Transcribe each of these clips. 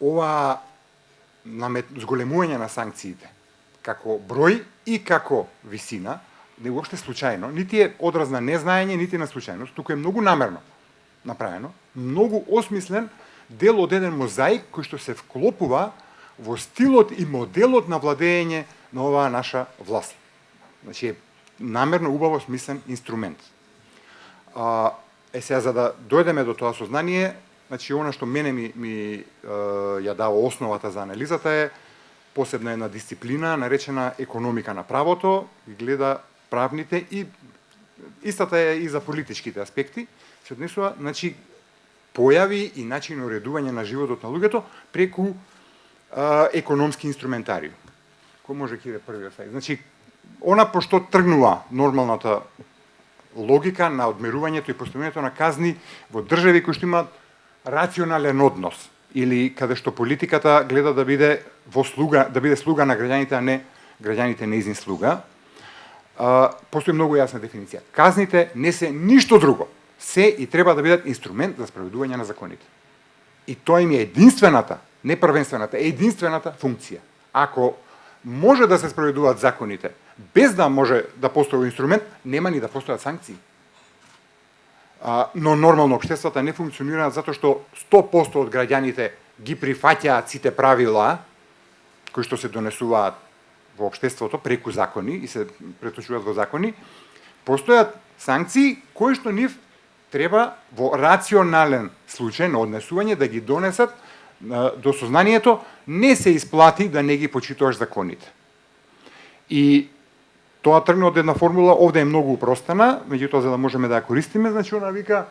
ова зголемување на санкциите, како број и како висина, не уопште случајно, нити е одраз на незнаење, нити на случајност, туку е многу намерно направено, многу осмислен дел од еден мозаик кој што се вклопува во стилот и моделот на владење на оваа наша власт. Значи е намерно убаво смислен инструмент. Сега за да дојдеме до тоа сознание, значи она што мене ми ја дава основата за анализата е посебна една дисциплина наречена економика на правото, и гледа правните и истата е и за политичките аспекти, се однесува, значи, појави и начин уредување на животот на луѓето преку економски инструментариум. Кој може ќе иде првиот слайд? Значи, она пошто тргнува нормалната логика на одмерувањето и поставувањето на казни во држави кои што имаат рационален однос или каде што политиката гледа да биде слуга на граѓаните, а не граѓаните нејзин слуга. Постои многу јасна дефиниција. Казните не се ништо друго. Се и треба да бидат инструмент за спроведување на законите. И тоа им е единствената, не првенствената, единствената функција. Ако може да се спроведуваат законите без да може да постои инструмент, нема ни да постојат санкции. Но нормално општествата не функционираат затоа што 100% од граѓаните ги прифаќаат сите правила кои што се донесуваат во општеството преку закони и се преточуваат во закони. Постојат санкции кои што нив треба во рационален случај на однесување да ги донесат до сознанието не се исплати да не ги почитуваш законите. И тоа тргна од една формула, овде е многу упростена, меѓутоа за да можеме да ја користиме, значи она вика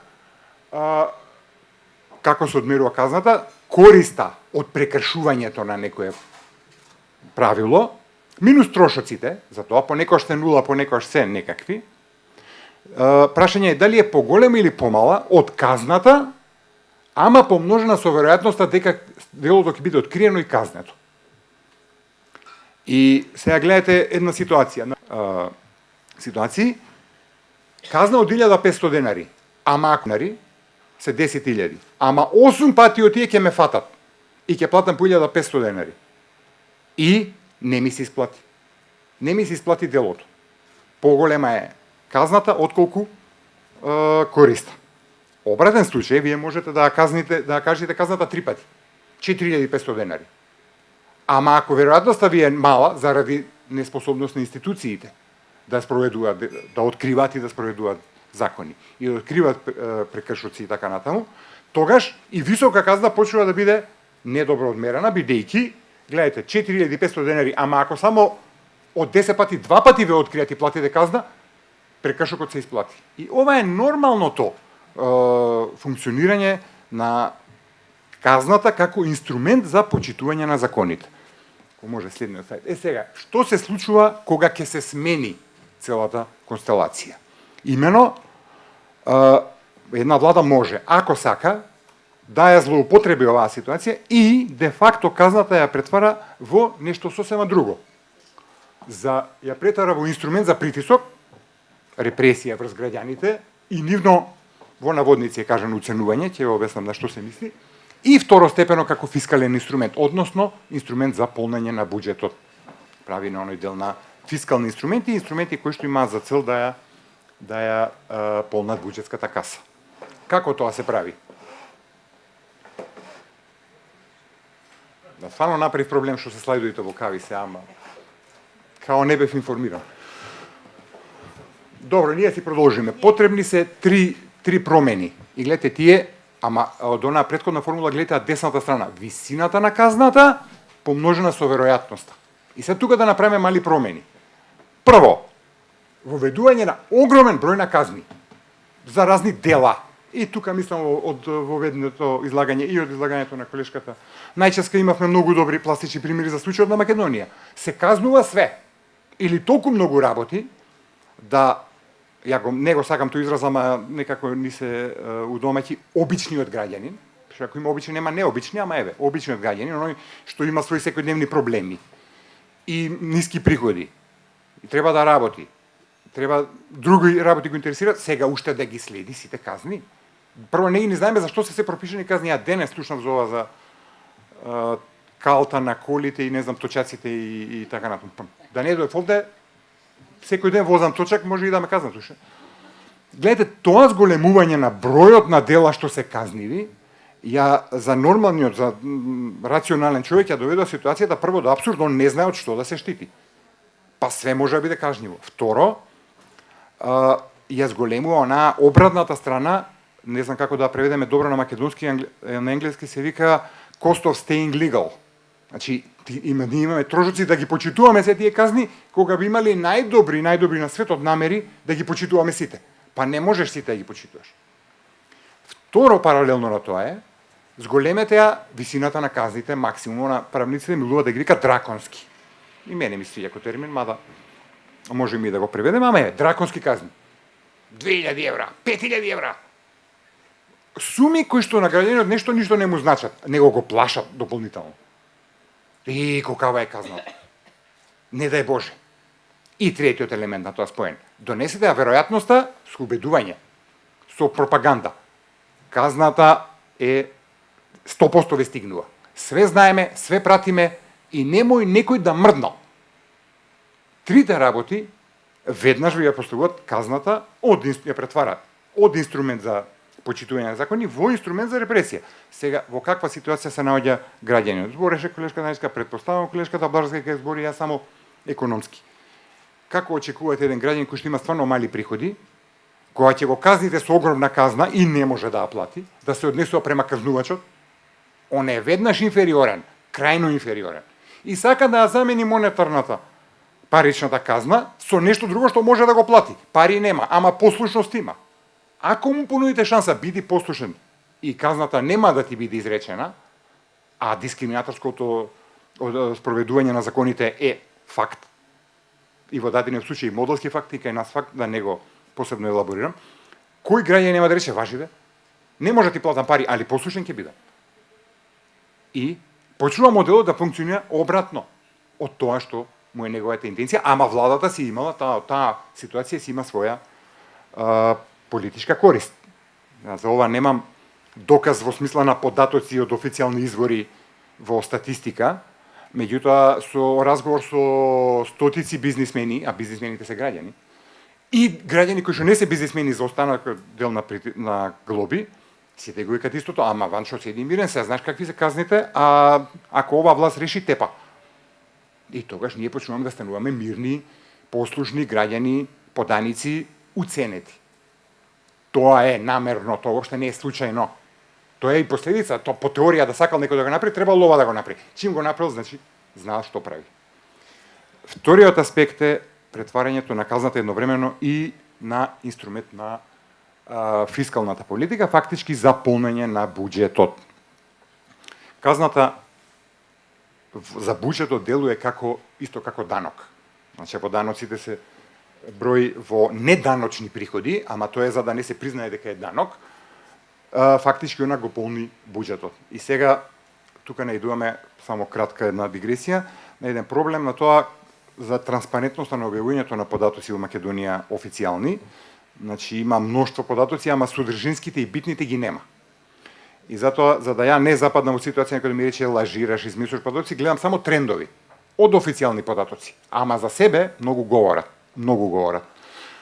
како се одмерува казната, користа од прекршувањето на некое правило, минус трошоците, за тоа понекогаш се нула, понекогаш се некакви. Прашање е дали е поголема или помала од казната, ама помножена со веројатноста дека делото ќе биде откриено и казнето. И сега гледате една ситуација. Ситуации, казна од 1500 денари, ама ако се 10.000, ама 8 пати од тие ќе ме фатат и ќе платам по 1500 денари. И не ми се исплати. Не ми се исплати делото. Поголема е казната отколку користа. Обратен случај, вие можете да кажете казната 3 пати. 4500 денари. Ама ако веројатноста ви е мала заради неспособност на институциите да спроведуваат, да откриваат и да спроведуваат закони и да откриваат прекршоци и така натаму, тогаш и висока казна почнува да биде недобро одмерена, бидејќи, гледате, 4500 денари, ама ако само од 10 пати, 2 пати ве откриат и платите казна, прекршокот се исплати. И ова е нормалното функционирање на казната како инструмент за почитување на законите. Ко може следниот слайд. Сега, што се случува кога ќе се смени целата констелација? Имено, една влада може, ако сака, да ја злоупотреби оваа ситуација и де факто казната ја претвара во нешто сосема друго. Ја претвара во инструмент за притисок, репресија врз граѓаните и нивно во наводници е кажано уценување, ќе ве обяснам на што се мисли, и второстепено како фискален инструмент, односно инструмент за полнење на буџетот. Прави на оној дел на фискални инструменти кои што имаат за цел да ја полнат буџетската каса. Како тоа се прави? Да, стварно направив проблем што се слайдовите во кави се, ама као не бев информиран. Добро, ние си продолжиме. Потребни се три промени. И гледате тие, ама од онаа претходна формула гледате десната страна. Висината на казната помножена со веројатноста. И се тука да направиме мали промени. Прво, воведување на огромен број на казни за разни дела. И тука мислам од воведното излагање и од излагањето на колешката. Најчесто имавме многу добри пластични примери за случајот на Македонија. Се казнува све или толку многу работи да не го сакам тој израз, ама некако ни се удомаќи обичниот граѓанин. Што ако има обични, нема необични, ама еве, обичниот граѓанин, оној што има своји секојдневни проблеми и ниски приходи. И треба да работи. Треба други работи го интересираат, сега уште да ги следи сите казни. Прво не знаеме зашто се пропишани казни, ја денес слушнав за ова за калта на колите и не знам точаците и така натаму. Да не дојдев овде, секој ден возам точак, може и да ме казнат уште. Гледате, тоа зголемување на бројот на дела што се казниви, ја за нормалниот, за рационален човек ја доведе до ситуацијата прво да апсурдно не знае од што да се штити. Па све може да биде кажнjivo. Второ, ја зголемува онаа обратната страна, не знам како да преведеме добро на македонски, на енглески се вика cost of staying legal. Значи, ние имаме трошоци да ги почитуваме се тие казни, кога би имали најдобри на светот намери да ги почитуваме сите. Па не можеш сите да ги почитуваш. Второ паралелно на тоа е, зголемете ја висината на казните, максимум на правниците милува да ги вика драконски. И мене ми свиѓа кој термин, мада може ми да го преведеме, ама е драконски казни. 2000 евра, 5000 евра. Суми кои што на граѓанинот ништо не му значат, него го плашат дополнително. И колкава е казната. Не дај Боже. И третиот елемент на тоа споен. Донесете ја веројатноста со убедување, со пропаганда. Казната е 100% ве стигнува. Све знаеме, све пратиме и немој некој да мрднал. Трите работи веднаш ви ја поставуваат казната, ја претвара од инструмент за почитување на закони во инструмент за репресија. Сега, во каква ситуација се наоѓа граѓанинот? Збореше колешката Најска, предпоставам колешката Блажска ќе збори, ја само економски. Како очекувате еден граѓанин кој што има стварно мали приходи, кога ќе го казните со огромна казна и не може да ја плати, да се однесува према казнувачот, он е веднаш инфериорен, крајно инфериорен. И сака да ја замени монетарната паричната казна со нешто друго што може да го плати. Пари нема, ама послушност има. Ако му понудите шанса, биди послушен и казната нема да ти биде изречена, а дискриминаторското спроведување на законите е факт, и во дадениот случај моделски факт и кај нас факт, да не го посебно елаборирам, кој граѓанин нема да рече важи бе? Не може да ти платам пари, али послушен ќе бидам. И почнува моделот да функционира обратно од тоа што му е неговата интенција, ама владата си имала, таа ситуација си има своја политичка корист. За ова немам доказ во смисла на податоци од официјални извори во статистика, меѓутоа со разговор со стотици бизнисмени, а бизнисмените се граѓани, и граѓани кои што не се бизнисмени за останалиот дел на глоби, сите го викат истото, ама Ванчо седи мирен, се знаеш какви се казните, а ако ова власт реши тепа. И тогаш ние почнуваме да стануваме мирни, послушни граѓани, поданици, уценети. Тоа е намерно, тоа воопште не е случајно. Тоа е и последица, тоа по теорија да сакал некој да го направи, требало ова да го направи. Чим го направил, значи знаел што прави. Вториот аспект е претварањето на казната едновремено и на инструмент на фискалната политика, фактички за полнење на буџетот. Казната за буџетот делува исто како данок. Значи, по даноците се број во неданочни приходи, ама тоа е за да не се признае дека е данок, фактички она го полни буџетот. И сега, тука наидуваме, само кратка една дигресија, на еден проблем на тоа за транспарентноста на објавувањето на податоци во Македонија официјални. Значи, има мноштво податоци, ама содржинските и битните ги нема. И затоа, за да ја не западнам во ситуација кога ми рече лажираш, измислуваш податоци, гледам само трендови од официјални податоци. Ама за себе многу говорат.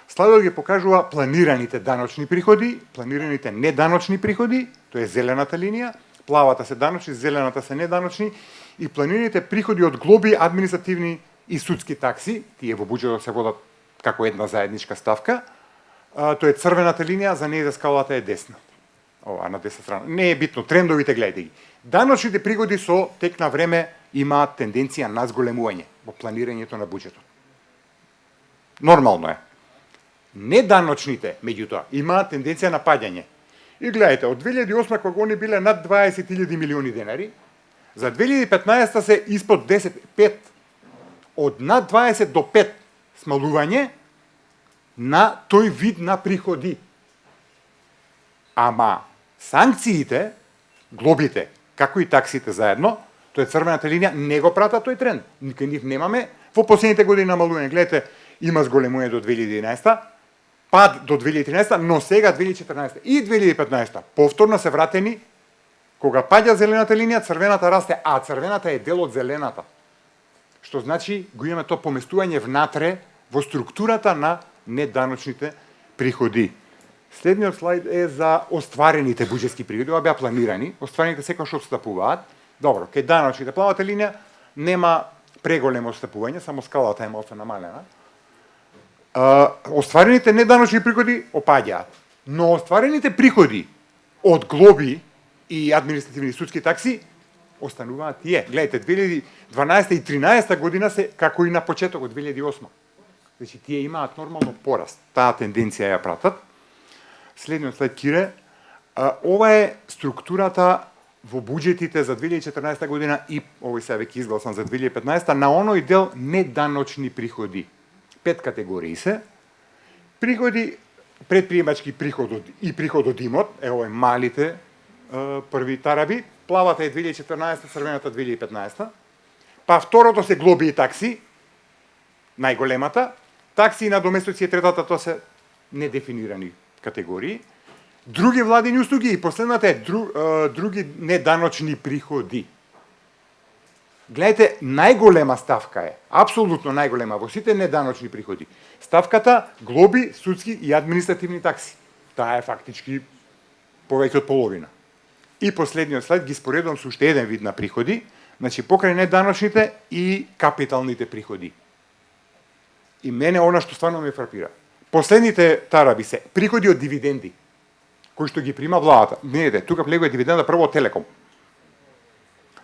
Слайдот ги покажува планираните даночни приходи, планираните неданочни приходи, тоа е зелената линија, плавата се даночни, зелената се неданочни, и планираните приходи од глоби, административни и судски такси, тие во буџетот се водат како една заедничка ставка, тоа е црвената линија, за нејзе скалата е десна. Ова на десна страна. Не е битно, трендовите гледајте ги. Даночните приходи со тек на време имаат тенденција на зголемување во планирањето на буџетот. Нормално е. Неданочните, меѓутоа, имаат тенденција на паѓање. И гледајте, од 2008 кога они биле над 20.000 милиони денари, за 2015 се испод 10, 5. Од над 20 до 5 смалување на тој вид на приходи. Ама санкциите, глобите, како и таксите заедно, тоа е црвената линија, не го прата тој тренд. Кај нив немаме во последните години намалување. Гледате, има зголемување до 2011, пад до 2013, но сега 2014 и 2015 повторно се вратени Кога паѓа зелената линија, црвената расте, а црвената е дел од зелената. Што значи го имаме тоа поместување внатре во структурата на неданочните приходи. Следниот слайд е за остварените буџетски приходи, ова беа планирани, остварените секогаш отстапуваат. Добро, кај даночните плавата линија нема преголемо отстапување, само скалата е малку намалена. Остварените неданочни приходи опаѓаат, но остварените приходи од глоби и административни судски такси остануваат тие. Гледайте, 2012 и 2013 година се како и на почетокот 2008. Значи тие имаат нормално пораст. Таа тенденција ја пратат. Следниот слайд, Кире. Ова е структурата во буџетите за 2014 година и овој се веќе изгласан за 2015 на оној дел неданочни приходи. 5 категории се. Приходи, предприемачки приход и приход од имот, овој малите први тараби, плавата е 2014, црвената 2015. Па второто се глоби и такси, најголемата. Такси и надоместоци е третата, тоа се недефинирани категории. Други владини услуги и последната е други неданочни приходи. Гледайте, најголема ставка е, апсолутно најголема во сите неданочни приходи. Ставката глоби, судски и административни такси. Таа е фактички повеќе од половина. И последниот слайд ги споредувам со уште еден вид на приходи, значи покрај неданочните и капиталните приходи. И мене она што стварно ме фрапира. Последните тараби се приходи од дивиденди, кои што ги прима владата. Видите, тука влегува дивиденда прво од Телеком.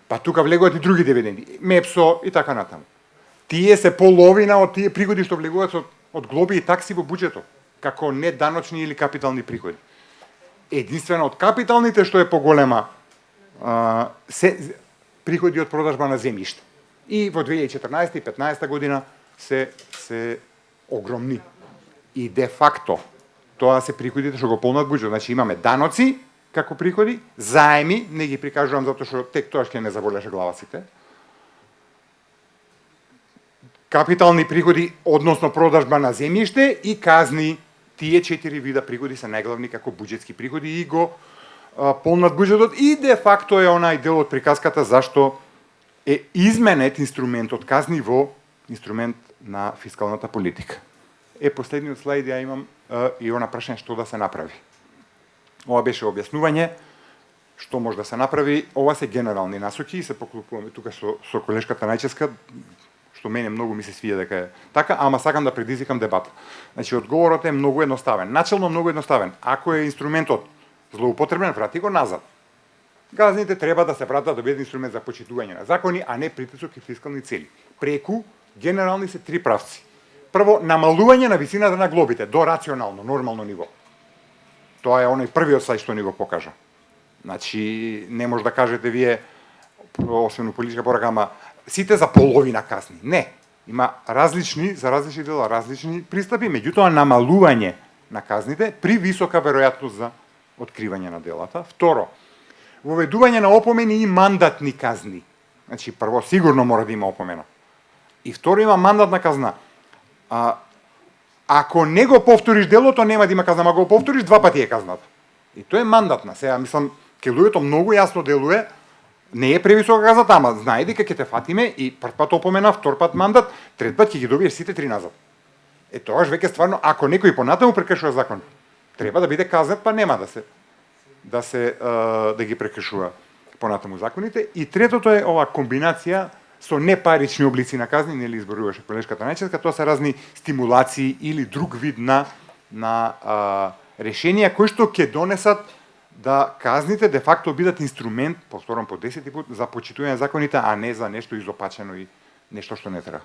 Па тука влегуваат и други дивиденди, Мепсо и така натаму. Тие се половина од тие приходи што влегуваат од глоби и такси во буџетот, како неданочни или капитални приходи. Единствено од капиталните што е поголема се приходи од продажба на земјиште. И во 2014 и 2015 година се огромни. И де факто тоа се приходите што го полнат буџетот. Значи имаме даноци како приходи, заеми, не ги прикажувам затоа што тек тоа ќе не заболеше глава сите. Капитални приходи, односно продажба на земјиште и казни. Тие 4 вида приходи се најглавни како буџетски приходи и го полнат буџетот и де факто е онај дел од приказката зашто е изменет инструментот казни во инструмент на фискалната политика. Последниот слайд ја имам и она прашање што да се направи. Ова беше објаснување што може да се направи. Ова се генерални насоки и се поклопуваме тука со колешката Најческа, што мене многу ми се свија дека е така, ама сакам да предизвикам дебата. Значи, одговорот е многу едноставен. Начелно многу едноставен. Ако е инструментот злоупотребен, врати го назад. Газните треба да се вратат да биде инструмент за почитување на закони, а не притисок и фискални цели. Преку, генерални се 3 правци. Прво, намалување на висината на глобите до рационално, нормално ниво. Тоа е оној првиот слајд што ни го покажа. Значи, не може да кажете вие, освен политичка порака, ама сите за половина казни. Не. Има различни, за различни дела, различни пристапи, меѓутоа намалување на казните при висока веројатност за откривање на делата. Второ, воведување на опомени и мандатни казни. Значи, прво, сигурно мора да има опомена. И второ, има мандатна казна. Ако не го повториш делото, нема да има казна, ама го повториш, 2 пати е казната. И тоа е мандатна. Сега, мислам, ке луѓето многу јасно делуе, не е превисока казната, ама знае дека ќе те фатиме и прв пат опомена, втор пат мандат, трет пат ќе ги добиеш сите 3 назад. Тогаш веќе стварно, ако некој понатаму прекршува закон, треба да биде казнет, па нема да ги прекршува понатаму законите. И третото е ова комбинација со непарични облици на казни, нели изборуваше колешката Најческа, тоа се разни стимулации или друг вид на решенија кои што ќе донесат да казните де факто бидат инструмент, повторам по 10 пат, за почитување на законите, а не за нешто изопачено и нешто што не треба.